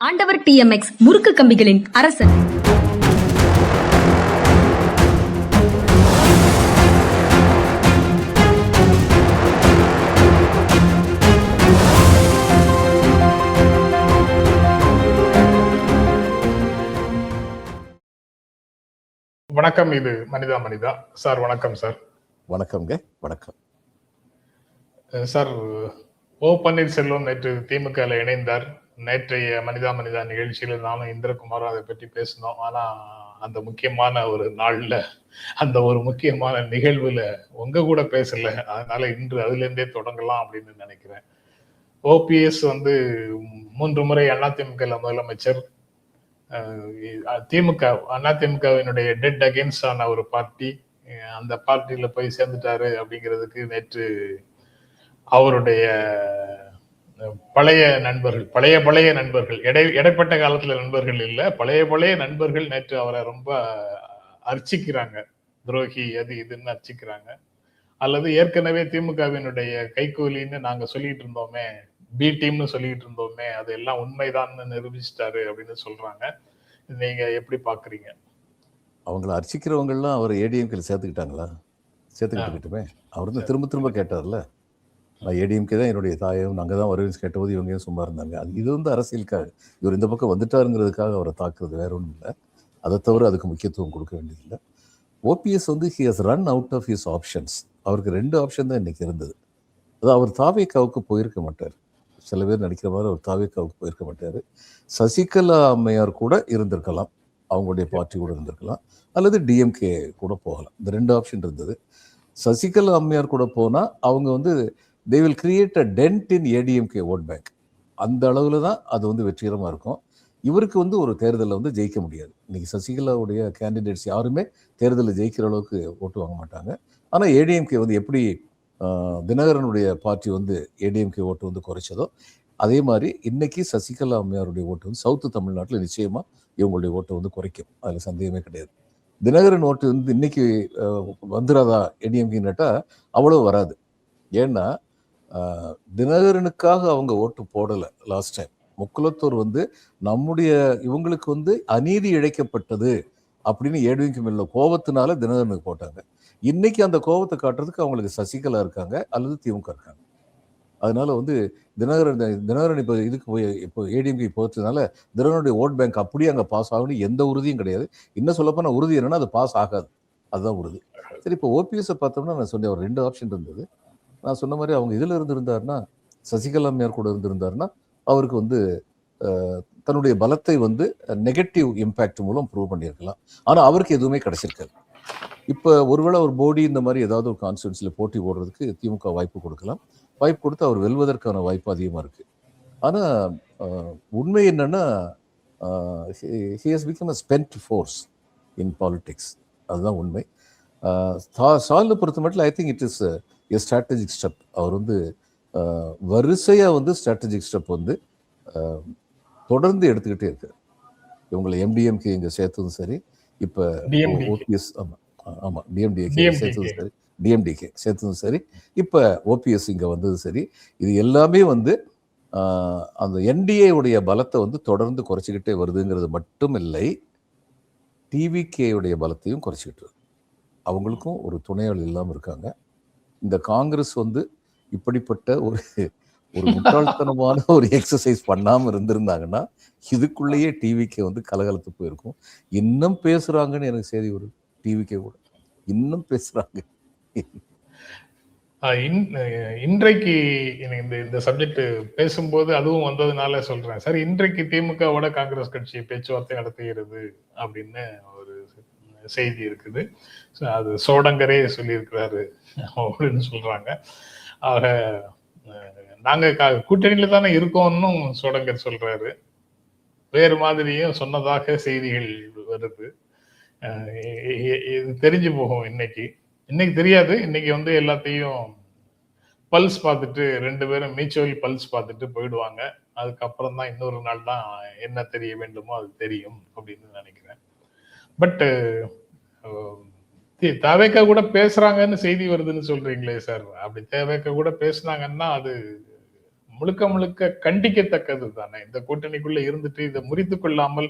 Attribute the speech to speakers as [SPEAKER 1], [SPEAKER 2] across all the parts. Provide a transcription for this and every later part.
[SPEAKER 1] ஆண்டவர் TMX முறுக்கு கம்பிகளின் அரசன்.
[SPEAKER 2] வணக்கம். இது மனிதா மனிதா. சார் வணக்கம். சார்
[SPEAKER 3] வணக்கம்ங்க. வணக்கம்
[SPEAKER 2] சார். ஓ பன்னீர்செல்வம் நேற்று திமுக இணைந்தார். நேற்றைய மனிதா மனிதா நிகழ்ச்சியில நானும் இந்திரகுமாரும் அதை பற்றி பேசினோம். ஆனா அந்த முக்கியமான ஒரு நாள்ல, அந்த ஒரு முக்கியமான நிகழ்வுல உங்க கூட பேசல. அதனால இன்று அதுல இருந்தே தொடங்கலாம் அப்படின்னு நினைக்கிறேன். OPS 3 முறை அதிமுக முதலமைச்சர். அதிமுகவினுடைய டெட் அகேன்ஸ்ட் ஆன ஒரு பார்ட்டி, அந்த பார்ட்டியில போய் சேர்ந்துட்டாரு அப்படிங்கிறதுக்கு நேற்று அவருடைய பழைய நண்பர்கள் இடைப்பட்ட காலத்துல நண்பர்கள் இல்ல, பழைய நண்பர்கள் நேற்று அவரை ரொம்ப அர்ச்சிக்கிறாங்க. துரோகி அது இதுன்னு அர்ச்சிக்கிறாங்க. அல்லது ஏற்கனவே திமுகவினுடைய கைகூலின்னு நாங்க சொல்லிட்டு இருந்தோமே, பி டீம்னு சொல்லிட்டு இருந்தோமே, அது எல்லாம் உண்மைதான் நிரூபிச்சிட்டாரு அப்படின்னு சொல்றாங்க. நீங்க எப்படி பாக்குறீங்க?
[SPEAKER 3] அவங்கள அர்ச்சிக்கிறவங்க எல்லாம் அவர் ஏடிஎம்கேல சேர்த்துக்கிட்டாங்களா? சேர்த்துக்கிட்டுமே அவர் திரும்ப திரும்ப கேட்டார்ல, நான் ஏடிஎம்கே தான் என்னுடைய தாயும், நாங்கள் தான் வருவேன் கேட்டபோது இவங்க சும்மா இருந்தாங்க. இது அரசியலுக்காக, இவர் இந்த பக்கம் வந்துட்டாருங்கிறதுக்காக அவரை தாக்குறது வேற ஒன்றும் இல்லை. அதை தவிர அதுக்கு முக்கியத்துவம் கொடுக்க வேண்டியதில்லை. OPS he has run out of his options. அவருக்கு 2 ஆப்ஷன் தான் இன்னைக்கு இருந்தது. அதாவது அவர் தாவேக்காவுக்கு போயிருக்க மாட்டார். சில பேர் நடிக்கிற மாதிரி அவர் தாவேக்காவுக்கு போயிருக்க மாட்டார். சசிகலா அம்மையார் கூட இருந்திருக்கலாம், அவங்களுடைய பார்ட்டி கூட இருந்திருக்கலாம், அல்லது டிஎம்கே கூட போகலாம். இந்த 2 ஆப்ஷன் இருந்தது. சசிகலா அம்மையார் கூட போனால் அவங்க they will create a dent in ADMK vote bank. அந்த அளவில் தான் அது வெற்றிகரமாக இருக்கும். இவருக்கு ஒரு தேர்தலில் ஜெயிக்க முடியாது. இன்னைக்கு சசிகலாவுடைய கேண்டிடேட்ஸ் யாருமே தேர்தலில் ஜெயிக்கிற அளவுக்கு ஓட்டு வாங்க மாட்டாங்க. ஆனால் ஏடிஎம்கே எப்படி தினகரனுடைய பார்ட்டி ஏடிஎம்கே ஓட்டு குறைச்சதோ, அதே மாதிரி இன்னைக்கு சசிகலா அம்மையாருடைய ஓட்டு சவுத்து தமிழ்நாட்டில் நிச்சயமாக இவங்களுடைய ஓட்டை குறைக்கும். அதில் சந்தேகமே கிடையாது. தினகரன் ஓட்டு இன்னைக்கு வந்துடாதா ஏடிஎம்கேன்னுட்டா அவ்வளோ வராது. ஏன்னா தினகரனுக்காக அவங்க ஓட்டு போடலை. லாஸ்ட் டைம் முக்குலத்தூர் நம்முடைய இவங்களுக்கு அநீதி இழைக்கப்பட்டது அப்படின்னு ஏடிஎம்கே மேல கோபத்தினால தினகரனுக்கு போட்டாங்க. இன்னைக்கு அந்த கோபத்தை காட்டுறதுக்கு அவங்களுக்கு சசிகலா இருக்காங்க அல்லது திமுக இருக்காங்க. அதனால தினகரன் இப்போ ஏடிஎம்கே போச்சதுனால தினகரனுடைய ஓட் பேங்க் அப்படியே அங்கே பாஸ் ஆகணும் எந்த உறுதியும் கிடையாது. இன்னும் சொல்லப்போனால் உறுதி என்னன்னா அது பாஸ் ஆகாது, அதுதான் உறுதி. சரி, இப்போ ஓபிஎஸ் பார்த்தோம்னா நான் சொன்னேன் ஒரு 2 ஆப்ஷன் இருந்தது. நான் சொன்ன மாதிரி அவங்க இதில் இருந்திருந்தாருன்னா, சசிகலா அம்மையார் கூட இருந்திருந்தாருன்னா அவருக்கு தன்னுடைய பலத்தை நெகட்டிவ் இம்பேக்ட் மூலம் ப்ரூவ் பண்ணியிருக்கலாம். ஆனால் அவருக்கு எதுவுமே கிடைச்சிருக்காது. இப்போ ஒருவேளை ஒரு போடி இந்த மாதிரி ஏதாவது ஒரு கான்ஸ்டிட்யூன்சியில் போட்டி போடுறதுக்கு திமுக வாய்ப்பு கொடுக்கலாம். வாய்ப்பு கொடுத்து அவர் வெல்வதற்கான வாய்ப்பு அதிகமாக இருக்குது. ஆனால் உண்மை என்னன்னா, he has become a spent force in politics. அதுதான் உண்மை. ஸ்டாலினை பொறுத்த மட்டும் I think it is a strategic step. அவர் வரிசையாக ஸ்ட்ராட்டஜிக் ஸ்டெப் தொடர்ந்து எடுத்துக்கிட்டே இருக்காரு. இவங்களை எம்டிஎம்கே இங்கே சேர்த்ததும் சரி, இப்போ ஓபிஎஸ் ஆமாம் டிஎம்டிகே சேர்த்ததும் சரி, டிஎம்டிகே சேர்த்ததும் சரி, இப்போ ஓபிஎஸ் இங்கே வந்ததும் சரி, இது எல்லாமே அந்த என்டிஏ உடைய பலத்தை தொடர்ந்து குறைச்சிக்கிட்டே வருதுங்கிறது மட்டும் இல்லை, டிவிகேயுடைய பலத்தையும் குறைச்சிக்கிட்டு வருது. அவங்களுக்கும் ஒரு துணையாளர் இல்லாமல் இருக்காங்க. இந்த காங்கிரஸ் இப்படிப்பட்ட ஒரு முட்டாள்தனமான ஒரு எக்ஸசைஸ் பண்ணாமல் இருந்திருந்தாங்கன்னா இதுக்குள்ளேயே டிவிக்கே கலகலத்து போயிருக்கும். இன்னும் பேசுறாங்கன்னு எனக்கு செய்தி ஒரு டிவிக்கே கூட இன்னும் பேசுறாங்க.
[SPEAKER 2] இன்றைக்கு இந்த சப்ஜெக்ட் பேசும்போது அதுவும் வந்ததுனால சொல்றேன் சார். இன்றைக்கு திமுகவோட காங்கிரஸ் கட்சி பேச்சுவார்த்தை நடத்துகிறது அப்படின்னு ஒரு செய்தி இருக்குது. அது சோடங்கரே சொல்லியிருக்கிறாரு அப்படின்னு சொல்றாங்க. ஆக நாங்க கூட்டணியில தானே இருக்கோம்னு சோடங்கர் சொல்றாரு. வேறு மாதிரியும் சொன்னதாக செய்திகள் வருது. இது தெரிஞ்சு போகும். இன்னைக்கு தெரியாது. இன்னைக்கு எல்லாத்தையும் பல்ஸ் பார்த்துட்டு 2 பேரும் மியூச்சுவல் பல்ஸ் பார்த்துட்டு போயிடுவாங்க. அதுக்கப்புறம் தான் இன்னொரு நாள் தான் என்ன தெரிய வேண்டுமோ அது தெரியும் அப்படின்னு நினைக்கிறேன். பட் தவேக்கா கூட பேசுறாங்கன்னு செய்தி வருதுன்னு சொல்றீங்களே சார். அப்படி தவேக்கா கூட பேசுனாங்கன்னா அது முழுக்க முழுக்க கண்டிக்கத்தக்கது தானே. இந்த கூட்டணிக்குள்ள இருந்துட்டு இதை முறித்து கொள்ளாமல்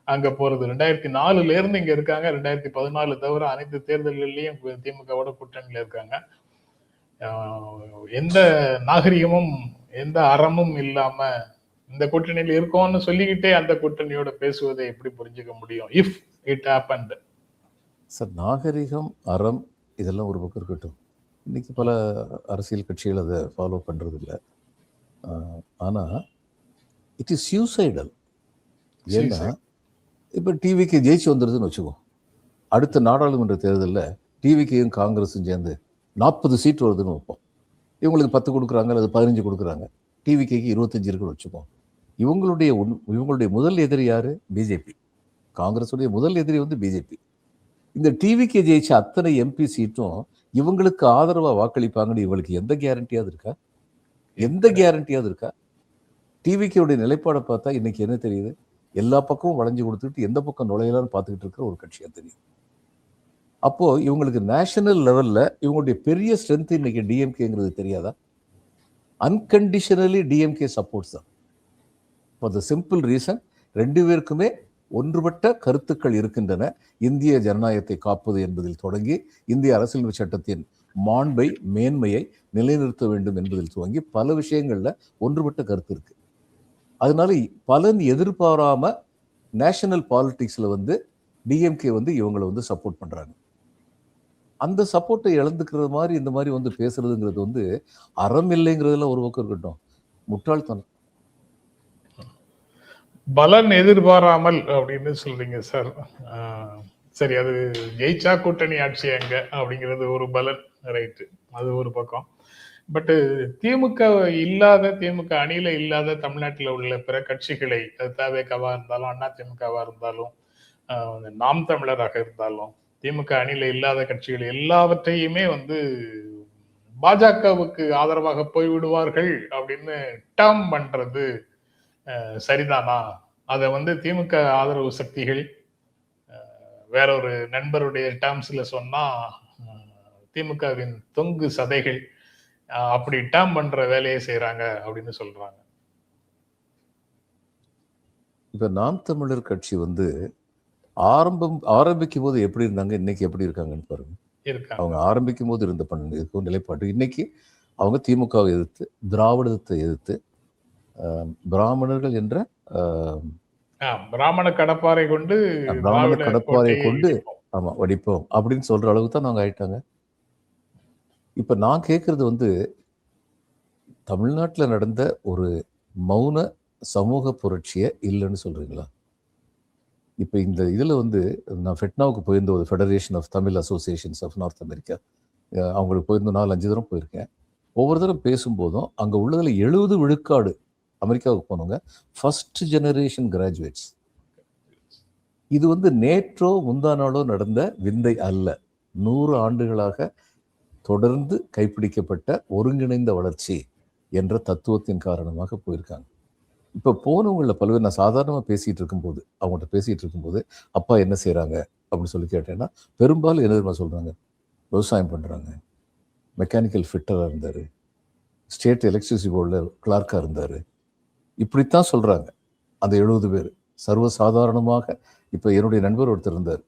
[SPEAKER 2] அங்க போறது. 2004 இருந்து இங்க இருக்காங்க. 2014 தவிர அனைத்து தேர்தல்கள்லயும் திமுகவோட கூட்டணியில இருக்காங்க. எந்த நாகரிகமும் எந்த அறமும் இல்லாம இந்த கூட்டணியில இருக்கோம்னு சொல்லிக்கிட்டே அந்த கூட்டணியோட பேசுவதை எப்படி புரிஞ்சுக்க முடியும்? If it happened.
[SPEAKER 3] சார், நாகரிகம், அறம் இதெல்லாம் ஒரு பக்கம் இருக்கட்டும். இன்னைக்கு பல அரசியல் கட்சிகள் அதை ஃபாலோ பண்றது இல்லை. ஆனா இட் இஸ் சூசைடல். ஏன்னா இப்போ டிவிக்கு ஜெயிச்சு வந்துடுதுன்னு வச்சுக்கோ, அடுத்த நாடாளுமன்ற தேர்தலில் டிவிக்கையும் காங்கிரஸும் சேர்ந்து 40 சீட் வருதுன்னு வைப்போம். இவங்களுக்கு 10 கொடுக்குறாங்க அல்லது 15 கொடுக்குறாங்க, டிவிக்கு 25 இருக்குன்னு வச்சுப்போம். இவங்களுடைய முதல் எதிரி யாரு? பிஜேபி. காங்கிரஸுடைய முதல் எதிரி வந்து பிஜேபி. இந்த டிவிக்கு ஜெயிச்ச அத்தனை எம்பி சீட்டும் இவங்களுக்கு ஆதரவா வாக்களிப்பாங்கன்னு இவங்களுக்கு எந்த கேரண்டியாவது இருக்கா? எந்த கேரண்டியாவது இருக்கா? டிவிக்கு நிலைப்பாடை பார்த்தா இன்னைக்கு என்ன தெரியுது? எல்லா பக்கமும் வளைஞ்சு கொடுத்துட்டு எந்த பக்கம் நுழையலான்னு பார்த்துக்கிட்டு இருக்கிற ஒரு கட்சியா தெரியுது. அப்போ இவங்களுக்கு நேஷனல் லெவல்ல இவங்களுடைய பெரிய ஸ்ட்ரென்த் இன்னைக்கு டிஎம்கேங்கிறது தெரியாதா? அன்கண்டிஷனலி டிஎம்கே சப்போர்ட்ஸ் தான். ஃபார் த சிம்பிள் ரீசன், ரெண்டு பேருக்குமே ஒன்றுபட்ட கருத்துக்கள் இருக்கின்றன. இந்திய ஜனநாயகத்தை காப்பது என்பதில் தொடங்கி இந்திய அரசியல் சட்டத்தின் மாண்பை, மேன்மையை நிலைநிறுத்த வேண்டும் என்பதில் துவங்கி பல விஷயங்கள்ல ஒன்றுபட்ட கருத்து இருக்கு. அதனால பலன் எதிர்பாராம நேஷனல் பாலிடிக்ஸ்ல வந்து டிஎம்கே வந்து இவங்களை வந்து சப்போர்ட் பண்றாங்க. அந்த சப்போர்ட்டை இழந்துக்கிறது மாதிரி இந்த மாதிரி வந்து பேசுறதுங்கிறது வந்து அறம் இல்லைங்கிறதுல ஒரு பக்கம் இருக்கட்டும், முட்டாள்தனம்.
[SPEAKER 2] பலன் எதிர்பாராமல் அப்படின்னு சொல்றீங்க சார். சரி, அது ஜெயிச்சா கூட்டணி ஆட்சி எங்க அப்படிங்கிறது ஒரு பலன், ரைட்டு, அது ஒரு பக்கம். பட் திமுக இல்லாத, திமுக அணியில இல்லாத தமிழ்நாட்டில் உள்ள பிற கட்சிகளை, அது தவேகவா இருந்தாலும், அண்ணா திமுகவா இருந்தாலும், நாம் தமிழராக இருந்தாலும், திமுக அணியில இல்லாத கட்சிகள் எல்லாவற்றையுமே வந்து பாஜகவுக்கு ஆதரவாக போய்விடுவார்கள் அப்படின்னு டேர்ம் பண்றது சரிதானா? அதை வந்து திமுக ஆதரவு சக்திகள் வேற ஒரு நண்பருடைய டேர்ம்ஸ்ல சொன்னா திமுகவின் தொங்கு சதைகள் அப்படி டேர்ம் பண்ற வேலையை செய்யறாங்க அப்படின்னு சொல்றாங்க.
[SPEAKER 3] இப்ப நாம் தமிழர் கட்சி வந்து ஆரம்பிக்கும் போது எப்படி இருந்தாங்க, இன்னைக்கு எப்படி இருக்காங்கன்னு பாருங்க. அவங்க ஆரம்பிக்கும் போது இருந்த நிலைப்பாடு இன்னைக்கு அவங்க திமுகவை எதிர்த்து, திராவிடத்தை எதிர்த்து, பிராமணர்கள் என்ற
[SPEAKER 2] பிராமண கடப்பாறை கொண்டு
[SPEAKER 3] ஆமா வடிப்போம் அப்படின்னு சொல்ற அளவுக்கு தான் நாங்க ஆயிட்டாங்க. இப்ப நான் கேட்கறது வந்து தமிழ்நாட்டில் நடந்த ஒரு மௌன சமூக புரட்சியை இல்லைன்னு சொல்றீங்களா? இப்போ இந்த இதில் வந்து நான் ஃபெட்னாவுக்கு போயிருந்த ஒரு federation of Tamil associations of North America, அவங்களுக்கு போயிருந்த 4-5 தரம் போயிருக்கேன். ஒவ்வொரு தரம் பேசும்போதும் அங்கே உள்ளதில் 70 விழுக்காடு அமெரிக்காவுக்கு போனவங்க ஃபர்ஸ்ட் ஜெனரேஷன் கிராஜுவேட்ஸ். இது வந்து நேற்றோ முந்தா நாளோ நடந்த விந்தை அல்ல. 100 ஆண்டுகளாக தொடர்ந்து கைப்பிடிக்கப்பட்ட ஒருங்கிணைந்த வளர்ச்சி என்ற தத்துவத்தின் காரணமாக போயிருக்காங்க. இப்போ போனவங்களில் பல்வேறு, நான் சாதாரணமாக அவங்கள்ட்ட பேசிகிட்டு இருக்கும்போது அப்பா என்ன செய்கிறாங்க அப்படின்னு சொல்லி கேட்டேன்னா பெரும்பாலும் என்ன தெரியுமா சொல்கிறாங்க? விவசாயம் பண்ணுறாங்க, மெக்கானிக்கல் ஃபிட்டராக இருந்தார், ஸ்டேட் எலக்ட்ரிசிட்டி போர்டில் கிளார்க்காக இருந்தார், இப்படித்தான் சொல்கிறாங்க அந்த 70 பேர். சர்வசாதாரணமாக இப்போ என்னுடைய நண்பர் ஒருத்தர் இருந்தார்,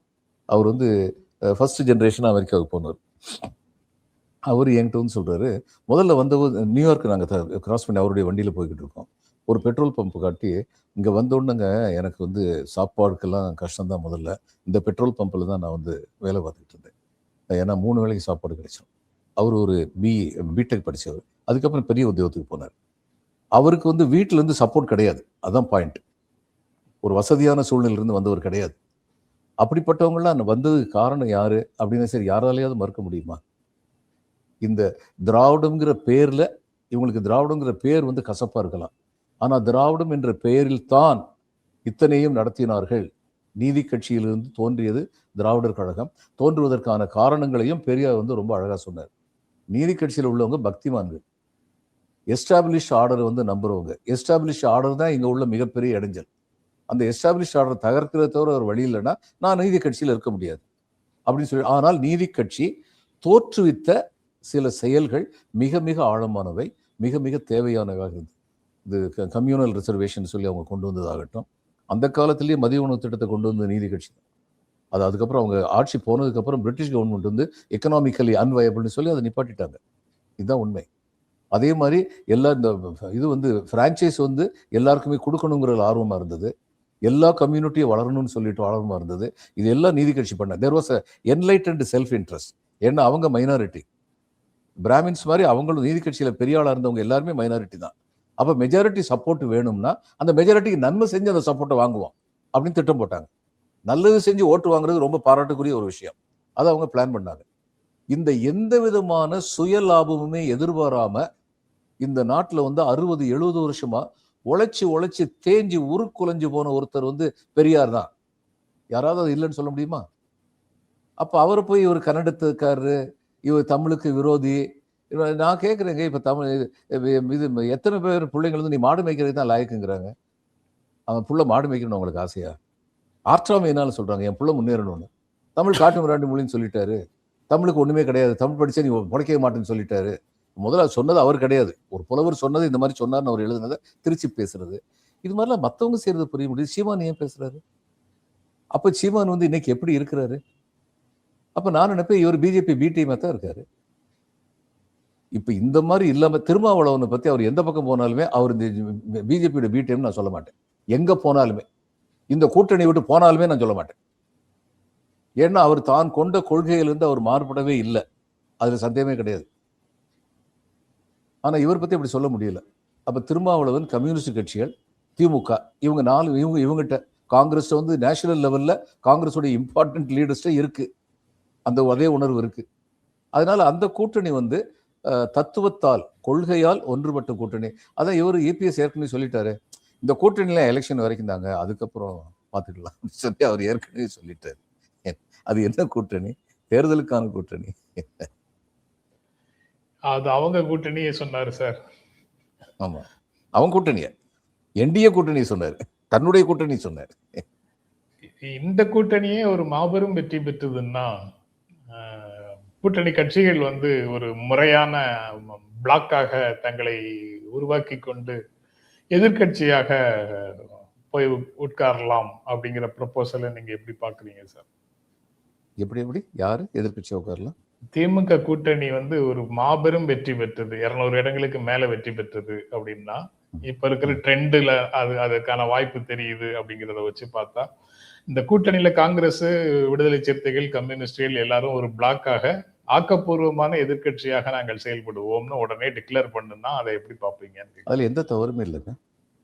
[SPEAKER 3] அவர் வந்து ஃபர்ஸ்ட் ஜென்ரேஷன் அமெரிக்காவுக்கு போனார். அவர் என்கிட்ட வந்து சொல்கிறாரு, முதல்ல வந்தபோது நியூயார்க்கு நாங்கள் கிராஸ் பண்ணி அவருடைய வண்டியில் போய்கிட்டு இருக்கோம். ஒரு பெட்ரோல் பம்ப் காட்டி, இங்கே வந்தோடனேங்க எனக்கு வந்து சாப்பாடுக்கெல்லாம் கஷ்டம்தான். முதல்ல இந்த பெட்ரோல் பம்பில் தான் நான் வந்து வேலை பார்த்துக்கிட்டு இருந்தேன், ஏன்னா 3 வேளைக்கு சாப்பாடு கிடைச்சோம். அவர் ஒரு பிடெக் படித்தவர், அதுக்கப்புறம் பெரிய உத்தியோகத்துக்கு போனார். அவருக்கு வந்து வீட்டிலேருந்து சப்போர்ட் கிடையாது, அதான் பாயிண்ட். ஒரு வசதியான சூழ்நிலையிலிருந்து வந்தவர் கிடையாது. அப்படிப்பட்டவங்களாம் வந்ததுக்கு காரணம் யாரு அப்படின்னு சரி யாராலையாவது மறுக்க முடியுமா? இந்த திராவிடம்ங்கிற பேர்ல, இவங்களுக்கு திராவிடங்கிற பேர் வந்து கசப்பா இருக்கலாம், ஆனா திராவிடம் என்ற பெயரில் தான் இத்தனையும் நடத்தினார்கள். நீதி கட்சியிலிருந்து தோன்றியது திராவிடர் கழகம். தோன்றுவதற்கான காரணங்களையும் பெரியார் வந்து ரொம்ப அழகா சொன்னார். நீதி கட்சியில் உள்ளவங்க பக்திமான்கள், எஸ்டாப்ளிஷ் ஆர்டர் வந்து நம்புறவங்க. எஸ்டாப்ளிஷ் ஆர்டர் தான் இங்க உள்ள மிகப்பெரிய இடைஞ்சல். அந்த எஸ்டாப்ளிஷ் ஆர்டர் தகர்க்கிறத தவிர ஒரு வழி இல்லைன்னா நான் நீதி கட்சியில் இருக்க முடியாது அப்படின்னு சொல்லி. ஆனால் நீதி கட்சி தோற்றுவித்த சில செயல்கள் மிக மிக ஆழமானவை, மிக மிக தேவையானவையாக இருந்தது. இது கம்யூனல் ரிசர்வேஷன் சொல்லி அவங்க கொண்டு வந்ததாகட்டும், அந்த காலத்திலேயே மதிய உணவு திட்டத்தை கொண்டு வந்த நீதி கட்சி தான். அது அதுக்கப்புறம் அவங்க ஆட்சி போனதுக்கப்புறம் பிரிட்டிஷ் கவர்மெண்ட் வந்து எக்கனாமிக்கலி அன்வயபிள்னு சொல்லி அதை நிப்பாட்டிட்டாங்க. இதுதான் உண்மை. அதே மாதிரி எல்லா இந்த இது வந்து ஃப்ரான்ச்சைஸ் வந்து எல்லாருக்குமே கொடுக்கணுங்கிற ஆர்வமாக இருந்தது. எல்லா கம்யூனிட்டியும் வளரணும்னு சொல்லிட்டு ஆர்வமாக இருந்தது. இது எல்லாம் நீதி கட்சி பண்ண. There was a enlightened self interest. ஏன்னா அவங்க மைனாரிட்டி, பிராமின்ஸ் மாதிரி அவங்களும் நீதி கட்சியில் பெரிய ஆளாக இருந்தவங்க எல்லாருமே மைனாரிட்டி தான். அப்போ மெஜாரிட்டி சப்போர்ட் வேணும்னா அந்த மெஜாரிட்டிக்கு நன்மை செஞ்சு அந்த சப்போர்ட்டை வாங்குவோம் அப்படின்னு திட்டம் போட்டாங்க. நல்லது செஞ்சு ஓட்டு வாங்குறது ரொம்ப பாராட்டுக்குரிய ஒரு விஷயம். அதை அவங்க பிளான் பண்ணாங்க. இந்த எந்த விதமான சுய லாபமுமே எதிர்பாராம இந்த நாட்டில் வந்து 60-70 வருஷமா உழைச்சி தேஞ்சி உருக்குலைஞ்சு போன ஒருத்தர் வந்து பெரியார் தான். யாராவது அது இல்லைன்னு சொல்ல முடியுமா? அப்ப அவரை போய் இவர் கன்னடத்துக்காரரு, இவர் தமிழுக்கு விரோதி. நான் கேட்குறேங்க, இப்ப தமிழ் இது எத்தனை பேர் பிள்ளைங்க வந்து நீ மாடு மேய்க்கிறதுக்கு தான் லாயக்குங்கிறாங்க. அவன் புள்ள மாடு மேய்க்கணும் உங்களுக்கு ஆசையா? ஆற்றாமை என்னால சொல்றாங்க என் புள்ள முன்னேறணும்னு. தமிழ் காட்டு மிராண்டி மொழின்னு சொல்லிட்டாரு. தமிழுக்கு ஒண்ணுமே கிடையாது, தமிழ் படிச்சா நீ முளைக்கவே மாட்டேன்னு சொல்லிட்டாரு. முதல்ல சொன்னது அவர் கிடையாது, ஒரு புலவர் சொன்னது இந்த மாதிரி சொன்னார்னு அவர் எழுதுனதை திருச்சி பேசுறது. இது மாதிரிலாம் மற்றவங்க செய்யறது புரிய முடியுது. சீமான் ஏன் பேசுறாரு? அப்ப சீமான் வந்து இன்னைக்கு எப்படி இருக்கிறாரு? அப்ப நான் நினைப்பேன் இவர் பிஜேபி பி டீமா தான் இருக்காரு. இப்ப இந்த மாதிரி இல்லாம திருமாவளவனை பத்தி அவர் எந்த பக்கம் போனாலுமே அவர் இந்த பிஜேபியோட பி டீம் நான் சொல்ல மாட்டேன். எங்க போனாலுமே, இந்த கூட்டணி விட்டு போனாலுமே நான் சொல்ல மாட்டேன். ஏன்னா அவர் தான் கொண்ட கொள்கையிலிருந்து அவர் மாறுபடவே இல்லை, அதுல சந்தேகமே கிடையாது. ஆனா இவர் பத்தி அப்படி சொல்ல முடியல. அப்ப திருமாவளவன், கம்யூனிஸ்ட் கட்சிகள், திமுக, இவங்க இவங்கிட்ட காங்கிரஸ் வந்து நேஷனல் லெவல்ல காங்கிரஸோட இம்பார்ட்டன்ட் லீடர்ஸ்ட இருக்கு, அந்த அதே உணர்வு இருக்கு. அதனால அந்த கூட்டணி வந்து தத்துவத்தால் கொள்கையால் ஒன்றுபட்ட கூட்டணி. அதான் இவர் இபிஎஸ் ஏற்கனவே சொல்லிட்டாரு, இந்த கூட்டணியில எலெக்ஷன் வரைக்கும் தாங்க, அதுக்கப்புறம் பார்த்துக்கலாம் சொல்லி அவர் ஏற்கனவே சொல்லிட்டாரு. அது என்ன கூட்டணி? தேர்தலுக்கான கூட்டணி.
[SPEAKER 2] அது அவங்க கூட்டணியே சொன்னாரு சார்.
[SPEAKER 3] ஆமா, அவங்க கூட்டணிய என்டிஏ கூட்டணி சொன்னாரு, தன்னுடைய கூட்டணி சொன்னாரு.
[SPEAKER 2] இந்த கூட்டணியே ஒரு மாபெரும் வெற்றி பெற்றதுன்னா கூட்டணி கட்சிகள் வந்து ஒரு முறையான பிளாக்காக தங்களை உருவாக்கி கொண்டு எதிர்கட்சியாக போய் உட்காரலாம் அப்படிங்கிற ப்ரொபோசலை நீங்க எப்படி பாக்குறீங்க சார்?
[SPEAKER 3] எப்படி யாரு எதிர்கட்சியா உட்காரலாம்?
[SPEAKER 2] திமுக கூட்டணி வந்து ஒரு மாபெரும் வெற்றி பெற்றது, 200 இடங்களுக்கு மேல வெற்றி பெற்றது அப்படின்னா இப்ப இருக்கிற ட்ரெண்டுல அதுக்கான வாய்ப்பு தெரியுது அப்படிங்கிறத வச்சு பார்த்தா இந்த கூட்டணியில காங்கிரஸ், விடுதலை சிறுத்தைகள், கம்யூனிஸ்டுகள் எல்லாரும் ஒரு பிளாக்காக ஆக்கப்பூர்வமான எதிர்கட்சியாக நாங்கள் செயல்படுவோம்னு உடனே டிக்ளேர் பண்ணுனா அதை எப்படி பார்ப்பீங்க?
[SPEAKER 3] அதுல எந்த தவறுமே இல்லைங்க,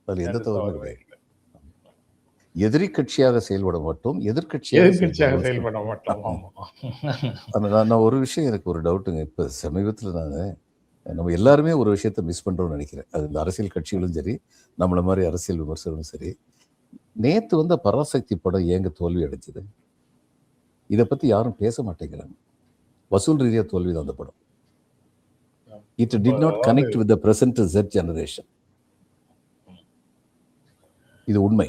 [SPEAKER 3] அதுல எந்த தவறுமே இல்லை. எதிரி கட்சியாக செயல்பட மாட்டோம், எதிர்கட்சியாக செயல்பட மாட்டோம். நான் ஒரு விஷயம், எனக்கு ஒரு டவுட்டுங்க. இப்ப சமீபத்தில் நம்ம எல்லாருமே ஒரு விஷயத்த மிஸ் பண்றோம்னு நினைக்கிறேன். அது இந்த அரசியல் கட்சிகளும் சரி, நம்மள மாதிரி அரசியல் விமர்சகரும் சரி. நேத்து வந்து பராசக்தி படம் ஏங்க தோல்வி அடைஞ்சது? இதை பத்தி யாரும் பேச மாட்டேங்கிறாங்க. வசூல் ரீதியா தோல்விதான் அந்த படம். It did not connect with the present Z generation. இது உண்மை.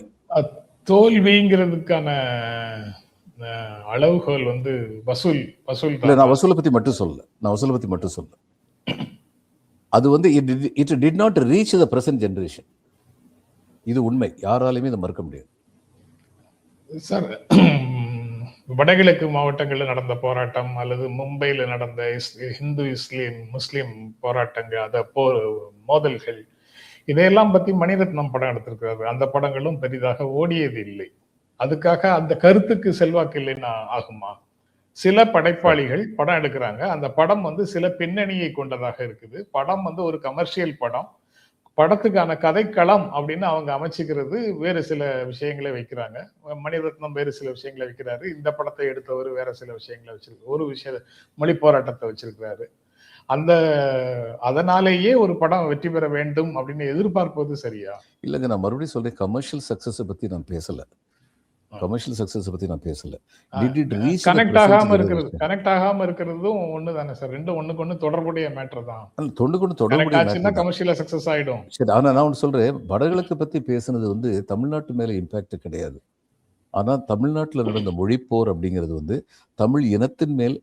[SPEAKER 2] தோல்விங்கிறதுக்கான அளவுகோல் வந்து வசூல்
[SPEAKER 3] இல்ல, நான் வசூலை பத்தி மட்டும் சொல்ல. அது வந்து it did not reach the present generation. இது உண்மை, யாராலுமே இதை மறுக்க முடியாது
[SPEAKER 2] சார். வடகிழக்கு மாவட்டங்களில் நடந்த போராட்டம் அல்லது மும்பையில் நடந்த இந்து முஸ்லீம் போராட்டங்கள், அத மோதல்கள், இதையெல்லாம் பத்தி மணிரத்னம் படம் எடுத்திருக்கிறாரு. அந்த படங்களும் பெரிதாக ஓடியது இல்லை. அதுக்காக அந்த கருத்துக்கு செல்வாக்கு இல்லைன்னா ஆகுமா? சில படைப்பாளிகள் படம் எடுக்கிறாங்க, அந்த படம் வந்து சில பின்னணியை கொண்டதாக இருக்குது. படம் வந்து ஒரு கமர்ஷியல் படம், படத்துக்கான கதைக்களம் அப்படின்னு அவங்க அமைச்சுக்கிறது வேறு சில விஷயங்களை வைக்கிறாங்க. மணிரத்னம் வேறு சில விஷயங்களை வைக்கிறாரு, இந்த படத்தை எடுத்தவர் வேற சில விஷயங்களை வச்சிருக்கு, ஒரு விஷய மொழி போராட்டத்தை வச்சிருக்கிறாரு. அதனாலேயே ஒரு படம் வெற்றி பெற வேண்டும் அப்படின்னு எதிர்பார்ப்பது சரியா?
[SPEAKER 3] இல்லைங்க, நான் மறுபடியும் சொல்றேன், கமர்ஷியல் சக்சஸ் பத்தி நான் பேசல. கனெக்ட்
[SPEAKER 2] ஆகாம இருக்கிறதும் ஒண்ணுதானே சார்? ரெண்டும் ஒண்ணுக்கு ஒண்ணு தொடர்புடைய மேட்டர் தான். கமர்ஷியலா சக்சஸ் ஆயிடும்.
[SPEAKER 3] சரி, ஆனா நான் ஒன்று சொல்றேன், வடகிழக்கு பத்தி பேசுனது வந்து தமிழ்நாட்டு மேல இம்பாக்ட் கிடையாது. ஆனா தமிழ்நாட்டில் நடந்த மொழிப்போர் அப்படிங்கிறது வந்து தமிழ் இனத்தின் மேல்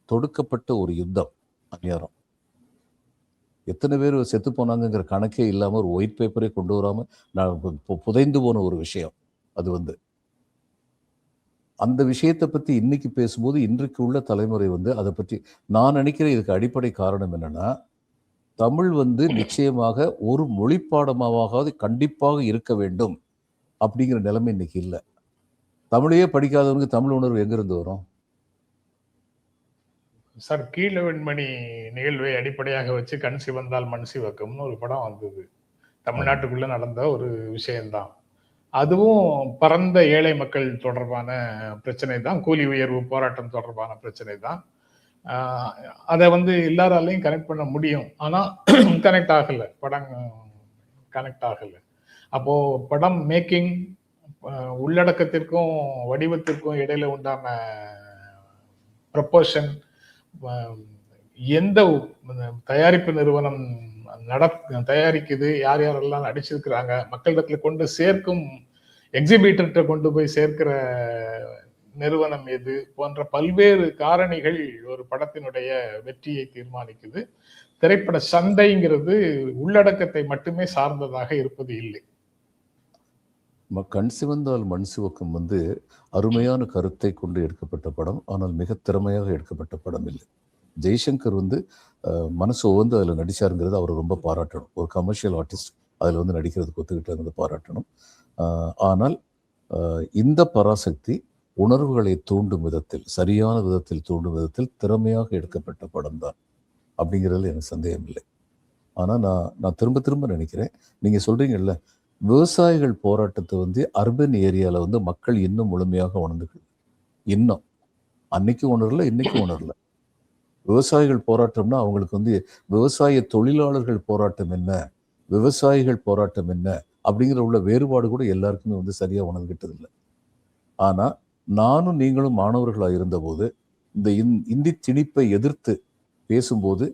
[SPEAKER 3] தொடுக்கப்பட்ட ஒரு யுத்தம், அந்நியாரம். எத்தனை பேர் செத்து போனாங்கங்கிற கணக்கே இல்லாமல் ஒரு ஒயிட் பேப்பரே கொண்டு வராமல் நான் புதைந்து போன ஒரு விஷயம் அது வந்து. அந்த விஷயத்தை பற்றி இன்னைக்கு பேசும்போது இன்றைக்கு உள்ள தலைமுறை வந்து அதை பற்றி நான் நினைக்கிறேன். இதுக்கு அடிப்படை காரணம் என்னன்னா, தமிழ் வந்து நிச்சயமாக ஒரு மொழிப்பாடமாவது கண்டிப்பாக இருக்க வேண்டும் அப்படிங்கிற நிலைமை இன்னைக்கு இல்லை. தமிழையே படிக்காதவனுக்கு தமிழ் உணர்வு எங்கிருந்து வரும்?
[SPEAKER 2] சார், கீழவெண்மணி நிகழ்வை அடிப்படையாக வச்சு கண் சிவந்தால் மண் சிவக்கும்னு ஒரு படம் வந்தது. தமிழ்நாட்டுக்குள்ள நடந்த ஒரு விஷயம்தான். அதுவும் பரந்த ஏழை மக்கள் தொடர்பான பிரச்சனை தான். கூலி உயர்வு போராட்டம் தொடர்பான பிரச்சனை தான். அதை வந்து எல்லாராலையும் கனெக்ட் பண்ண முடியும். ஆனா கனெக்ட் ஆகல, படம் கனெக்ட் ஆகல. அப்போ படம் மேக்கிங் உள்ளடக்கத்திற்கும் வடிவத்திற்கும் இடையில உண்டான ப்ரொபோர்ஷன், எந்த தயாரிப்பு நிறுவனம் தயாரிக்குது, யார் யாரெல்லாம் நடிச்சிருக்கிறாங்க, மக்களிடத்துல கொண்டு சேர்க்கும் எக்ஸிபிட்டர்கிட்ட கொண்டு போய் சேர்க்கிற நிறுவனம் எது போன்ற பல்வேறு காரணிகள் ஒரு படத்தினுடைய வெற்றியை தீர்மானிக்குது. திரைப்பட சந்தைங்கிறது உள்ளடக்கத்தை மட்டுமே சார்ந்ததாக இருப்பது இல்லை.
[SPEAKER 3] கண் சிவந்தால் மண் சிவக்கும் வந்து அருமையான கருத்தை கொண்டு எடுக்கப்பட்ட படம். ஆனால் மிக திறமையாக எடுக்கப்பட்ட படம் இல்லை. ஜெய்சங்கர் வந்து மனசு வந்து அதில் நடிச்சாருங்கிறது அவர் ரொம்ப பாராட்டணும். ஒரு கமர்ஷியல் ஆர்டிஸ்ட் அதில் வந்து நடிக்கிறதுக்கு ஒத்துக்கிட்டாங்கிறத பாராட்டணும். ஆனால் இந்த பராசக்தி உணர்வுகளை தூண்டும் விதத்தில், சரியான விதத்தில் தூண்டும் விதத்தில் திறமையாக எடுக்கப்பட்ட படம் தான் அப்படிங்கிறதுல எனக்கு சந்தேகம் இல்லை. ஆனால் நான் திரும்ப திரும்ப நினைக்கிறேன், நீங்கள் சொல்கிறீங்கல்ல, விவசாயிகள் போராட்டத்தை வந்து அர்பன் ஏரியாவில் வந்து மக்கள் இன்னும் முழுமையாக உணர்ந்துக்கு, இன்னும் அன்னைக்கு உணரல, இன்னைக்கு உணரல. விவசாயிகள் போராட்டம்னா அவங்களுக்கு வந்து விவசாய தொழிலாளர்கள் போராட்டம் என்ன, விவசாயிகள் போராட்டம் என்ன அப்படிங்கிற உள்ள வேறுபாடு கூட எல்லாருக்குமே வந்து சரியாக உணர்ந்துகிட்டது இல்லை. ஆனால் நானும் நீங்களும் மாணவர்களாக இருந்தபோது இந்த இந்தி திணிப்பை எதிர்த்து பேசும்போது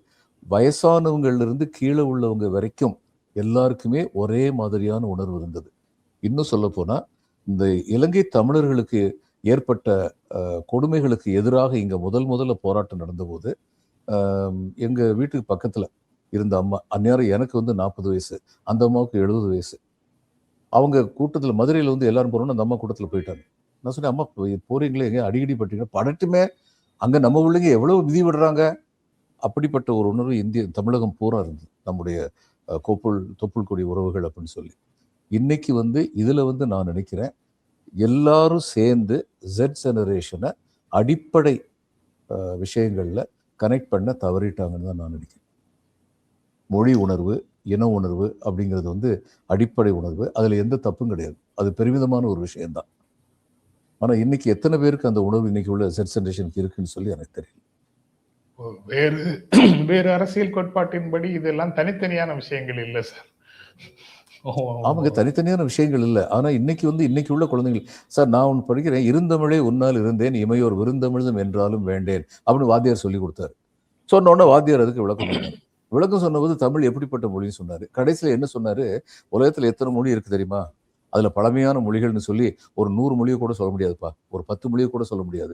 [SPEAKER 3] வயசானவங்களிலிருந்து கீழே உள்ளவங்க வரைக்கும் எல்லாருக்குமே ஒரே மாதிரியான உணர்வு இருந்தது. இன்னும் சொல்ல போனா, இந்த இலங்கை தமிழர்களுக்கு ஏற்பட்ட கொடுமைகளுக்கு எதிராக இங்க முதல்ல போராட்டம் நடந்தபோது எங்க வீட்டுக்கு பக்கத்துல இருந்த அம்மா, அந்நேரம் எனக்கு வந்து 40 வயசு, அந்த அம்மாவுக்கு 70 வயசு. அவங்க கூட்டத்துல மதுரையில வந்து எல்லாரும் போறோம்னு அந்த அம்மா கூட்டத்துல போயிட்டாங்க. நான் சொன்னேன், அம்மா போறீங்களே, எங்க அடிக்கடி பட்டீங்க, படட்டுமே, அங்க நம்ம பிள்ளைங்க எவ்வளவு விதி விடுறாங்க. அப்படிப்பட்ட ஒரு உணர்வு தமிழகம் பூரா இருந்தது, நம்முடைய தொப்புள் கொடி உறவுகள் அப்படின்னு சொல்லி. இன்னைக்கு வந்து இதுல வந்து நான் நினைக்கிறேன், எல்லாரும் சேர்ந்து Z ஜெனரேஷனை அடிப்படை விஷயங்கள்ல கனெக்ட் பண்ண தவறிட்டாங்கன்னு தான் நான் நினைக்கிறேன். மொழி உணர்வு, இன உணர்வு அப்படிங்கிறது வந்து அடிப்படை உணர்வு, அதுல எந்த தப்பும் கிடையாது, அது பெருமிதமான ஒரு விஷயம்தான். ஆனா இன்னைக்கு எத்தனை பேருக்கு அந்த உணர்வு இன்னைக்கு உள்ள Z ஜெனரேஷனுக்கு இருக்குன்னு சொல்லி எனக்கு தெரியல.
[SPEAKER 2] வேறு அரசியல் கோட்பாட்டின்படி இதெல்லாம் தனித்தனியான விஷயங்கள் இல்லை சார்.
[SPEAKER 3] ஆமாங்க, தனித்தனியான விஷயங்கள் இல்லை. ஆனா இன்னைக்கு வந்து இன்னைக்கு உள்ள குழந்தைகள், சார் நான் ஒன்று படிக்கிறேன், இருந்தமிழே உன்னால் இருந்தேன், இமையோர் விருந்தமிழ்தும் என்றாலும் வேண்டேன் அப்படின்னு வாத்தியார் சொல்லி கொடுத்தாரு. சொன்ன உடனே வாத்தியார் அதுக்கு விளக்கம் சொன்னார். விளக்கம் சொன்னபோது தமிழ் எப்படிப்பட்ட மொழின்னு சொன்னாரு. கடைசியில் என்ன சொன்னாரு, உலகத்துல எத்தனை மொழி இருக்கு தெரியுமா, அதுல பழமையான மொழிகள்னு சொல்லி ஒரு 100 மொழியை கூட சொல்ல முடியாதுப்பா, ஒரு 10 மொழியை கூட சொல்ல முடியாது.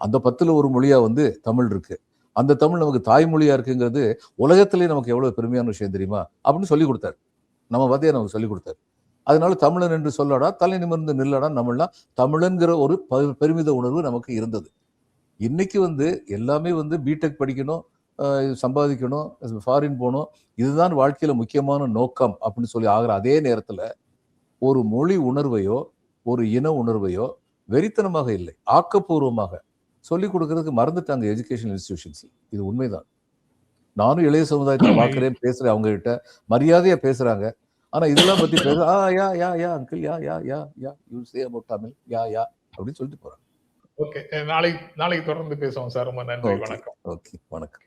[SPEAKER 3] அந்த 10ல் ஒரு மொழியா வந்து தமிழ் இருக்கு. அந்த தமிழ் நமக்கு தாய்மொழியா இருக்குங்கிறது உலகத்திலேயே நமக்கு எவ்வளவு பெருமையான விஷயம் தெரியுமா அப்படின்னு சொல்லி கொடுத்தாரு. நம்ம வாத்தியார் நமக்கு சொல்லி கொடுத்தாரு. அதனால தமிழன் என்று சொல்லடா, தலை நிமிர்ந்து நில்லடா, நம்மளாம் தமிழன்கிற ஒரு பெருமித உணர்வு நமக்கு இருந்தது. இன்னைக்கு வந்து எல்லாமே வந்து பிடெக் படிக்கணும், சம்பாதிக்கணும், ஃபாரின் போகணும், இதுதான் வாழ்க்கையில முக்கியமான நோக்கம் அப்படின்னு சொல்லி ஆகிற அதே நேரத்துல ஒரு மொழி உணர்வையோ ஒரு இன உணர்வையோ வெறித்தனமாக இல்லை, ஆக்கப்பூர்வமாக சொல்லிக் கொடுக்கறதுக்கு மறந்துட்டாங்க எஜுகேஷன் இன்ஸ்டிடியூஷன்ஸ். இது உண்மைதான். நானும் இளைய சமுதாயத்தை பார்க்கிறேன், பேசுறேன், அவங்க கிட்ட மரியாதையா பேசுறாங்க. ஆனா இதெல்லாம் பத்தி பேச yeah uncle yeah you say about Tamil yeah அப்படின்னு சொல்லிட்டு போறாங்க.
[SPEAKER 2] ஓகே, நாளைக்கு தொடர்ந்து பேசுவோம் சார். ரொம்ப நன்றி, வணக்கம்.
[SPEAKER 3] ஓகே, வணக்கம்.